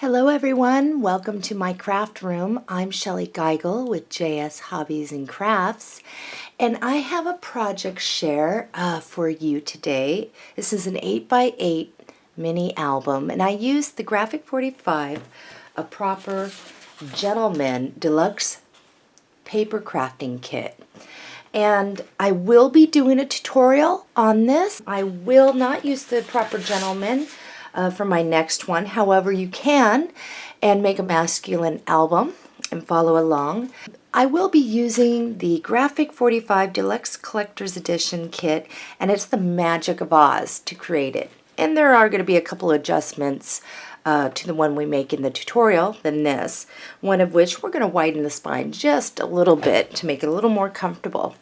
Hello everyone, welcome to my craft room. I'm Shellie Geigle with JS Hobbies and Crafts, and I have a project share for you today. This is an 8x8 mini album, and I used the G45 A Proper Gentleman Deluxe paper crafting kit. And I will be doing a tutorial on this. I will not use the Proper Gentleman for my next one. However, you can and make a masculine album and follow along. I will be using the G45 Deluxe Collector's Edition kit, and it's the Magic of Oz to create it. And there are going to be a couple adjustments to the one we make in the tutorial than this, one of which we're going to widen the spine just a little bit to make it a little more comfortable.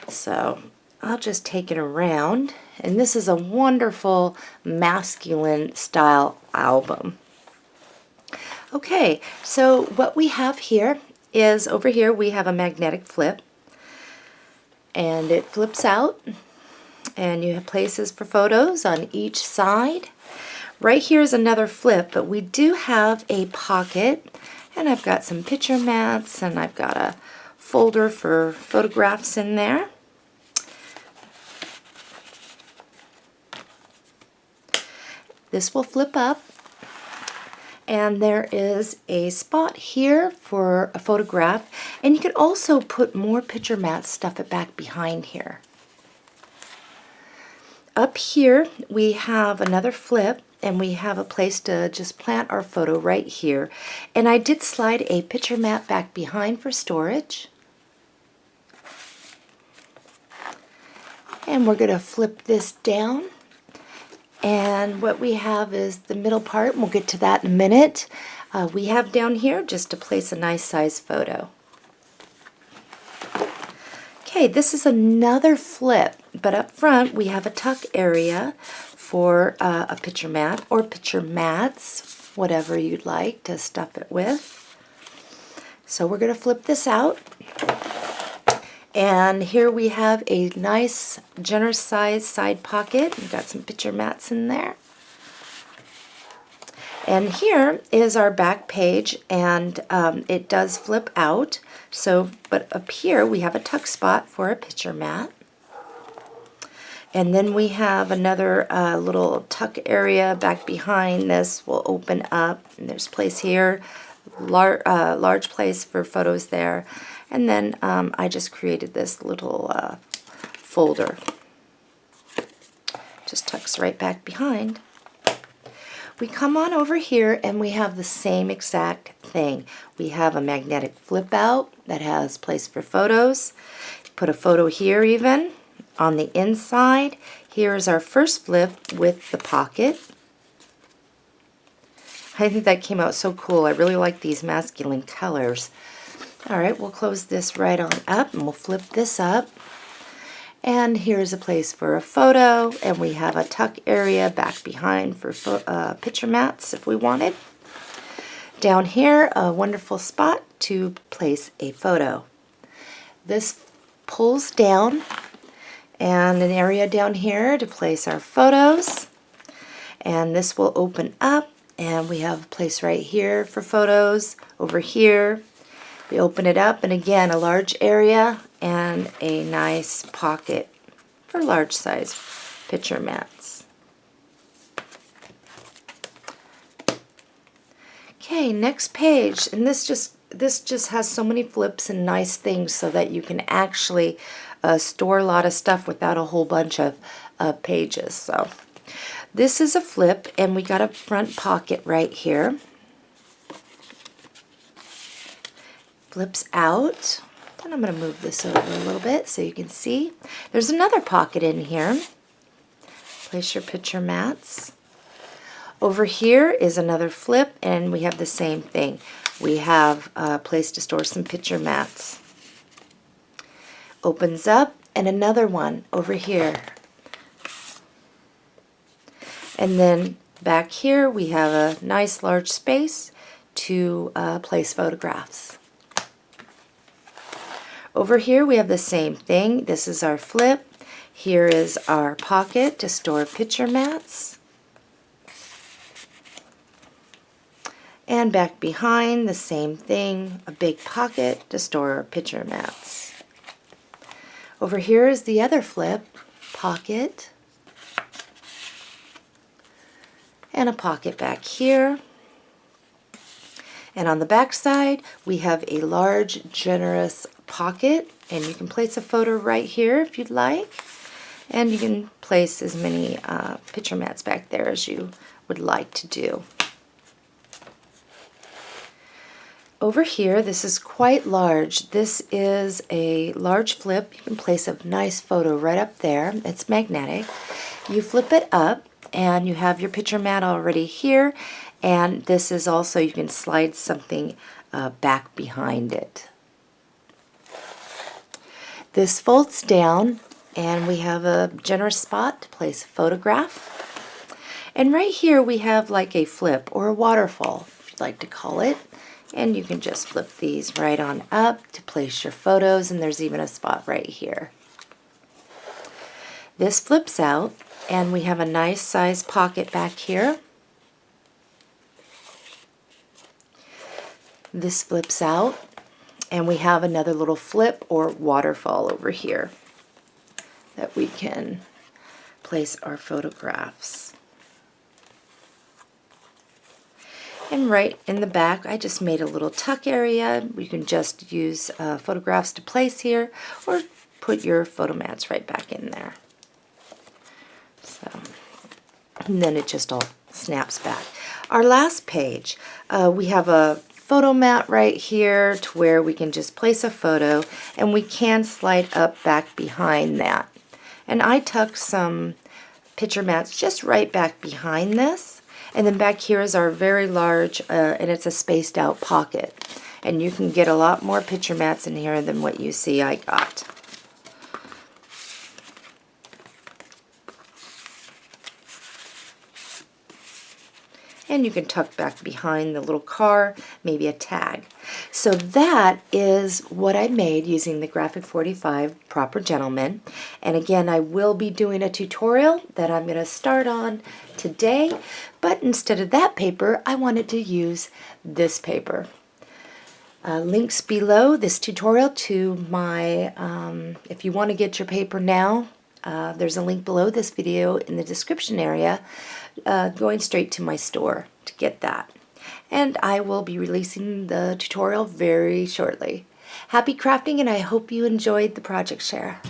So I'll just take it around, and this is a wonderful masculine style album. Okay, so what we have here is, over here we have a magnetic flip, and it flips out, and you have places for photos on each side. Right here is another flip, but we do have a pocket, and I've got some picture mats, and I've got a folder for photographs in there. This will flip up, and there is a spot here for a photograph, and you can also put more picture mats, stuff it back behind here. Up here we have another flip, and we have a place to just plant our photo right here, and I did slide a picture mat back behind for storage. And we're going to flip this down, and what we have is the middle part, and we'll get to that in a minute. We have down here just to place a nice size photo. Okay, this is another flip, but up front we have a tuck area for a picture mat or picture mats, whatever you'd like to stuff it with. So we're going to flip this out. And here we have a nice, generous size side pocket. We've got some picture mats in there. And here is our back page, and it does flip out. So, but up here we have a tuck spot for a picture mat. And then we have another little tuck area back behind. This will open up, and there's place here, large place for photos there. And then I just created this little folder. Just tucks right back behind. We come on over here, and we have the same exact thing. We have a magnetic flip out that has place for photos. Put a photo here even. On the inside, here's our first flip with the pocket. I think that came out so cool. I really like these masculine colors. Alright, we'll close this right on up, and we'll flip this up. And here's a place for a photo, and we have a tuck area back behind for picture mats if we wanted. Down here, a wonderful spot to place a photo. This pulls down, and an area down here to place our photos. And this will open up, and we have a place right here for photos. Over here, we open it up, and again, a large area and a nice pocket for large size picture mats. Okay, next page, and this just has so many flips and nice things so that you can actually store a lot of stuff without a whole bunch of pages. So this is a flip, and we got a front pocket right here. Flips out, and I'm going to move this over a little bit so you can see. There's another pocket in here. Place your picture mats. Over here is another flip, and we have the same thing. We have a place to store some picture mats. Opens up, and another one over here. And then back here we have a nice large space to place photographs. Over here we have the same thing. This is our flip. Here is our pocket to store picture mats. And back behind, the same thing, a big pocket to store our picture mats. Over here is the other flip, pocket, and a pocket back here. And on the back side, we have a large, generous pocket, and you can place a photo right here if you'd like. And you can place as many picture mats back there as you would like to do. Over here, this is quite large. This is a large flip. You can place a nice photo right up there. It's magnetic. You flip it up, and you have your picture mat already here. And this is also, you can slide something back behind it. This folds down, and we have a generous spot to place a photograph. And right here we have like a flip or a waterfall, if you'd like to call it. And you can just flip these right on up to place your photos, and there's even a spot right here. This flips out, and we have a nice size pocket back here. This flips out, and we have another little flip or waterfall over here that we can place our photographs. And right in the back, I just made a little tuck area. You can just use photographs to place here, or put your photo mats right back in there. So, and then it just all snaps back. Our last page, we have a photo mat right here to where we can just place a photo, and we can slide up back behind that. And I tucked some picture mats just right back behind this. And then back here is our very large, and it's a spaced out pocket. And you can get a lot more picture mats in here than what you see I got. And you can tuck back behind the little car, maybe a tag. So that is what I made using the Graphic 45 Proper Gentleman. And again, I will be doing a tutorial that I'm going to start on today, but instead of that paper, I wanted to use this paper. Links below this tutorial to my, if you want to get your paper now, there's a link below this video in the description area going straight to my store to get that. And I will be releasing the tutorial very shortly. Happy crafting, and I hope you enjoyed the project share.